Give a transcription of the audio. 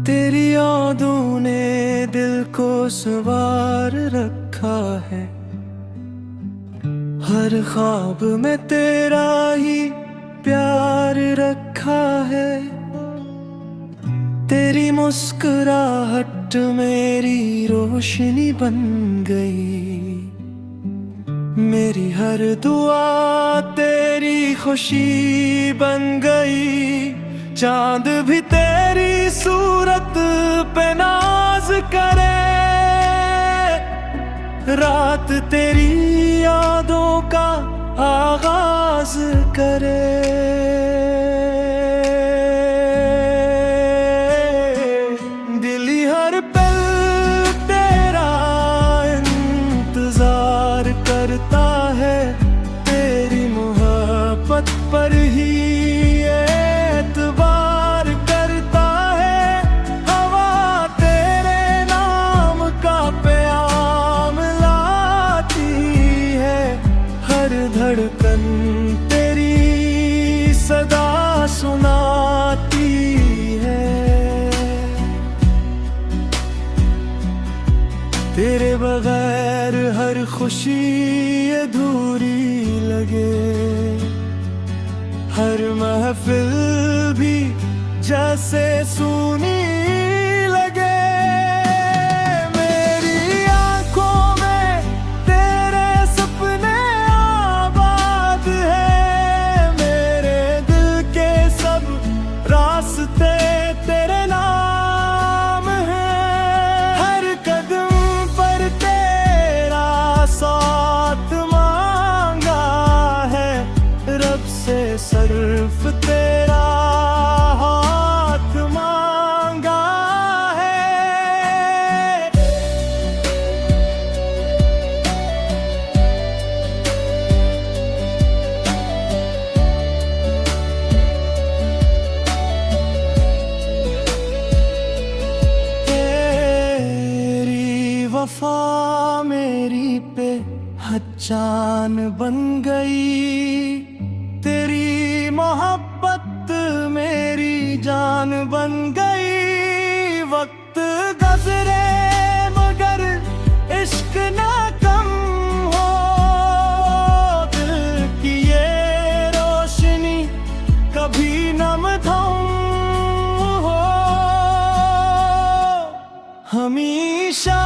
तेरी यादों ने दिल को सवार रखा है। हर ख्वाब में तेरा ही प्यार रखा है। तेरी मुस्कुराहट मेरी रोशनी बन गई। मेरी हर दुआ तेरी खुशी बन गई। चांद भी तेरी सूरत पे नाज करे। रात तेरी यादों का आगाज करे। दिल हर पल तेरा इंतजार करता है। तेरी मोहब्बत पर ही एतबार करता है। हवा तेरे नाम का प्याम लाती है। हर धड़कन तेरी सदा सुनाती है। तेरे बगैर हर खुशी अधूरी लगे। हर महफिल भी जैसे सूनी लगे। मेरी आंखों में तेरे सपने आबाद है। मेरे दिल के सब रास्ते तेरे नाम है। हर कदम पर तेरा साथ मांगा है। रब से सिर्फ तेरा हाथ मांगा है। तेरी वफा मेरी पे हजान बन गई। तेरी मोहब्बत मेरी जान बन गई। वक्त गुजरे मगर इश्क ना कम हो। दिल की ये रोशनी कभी नम थम हो। हमेशा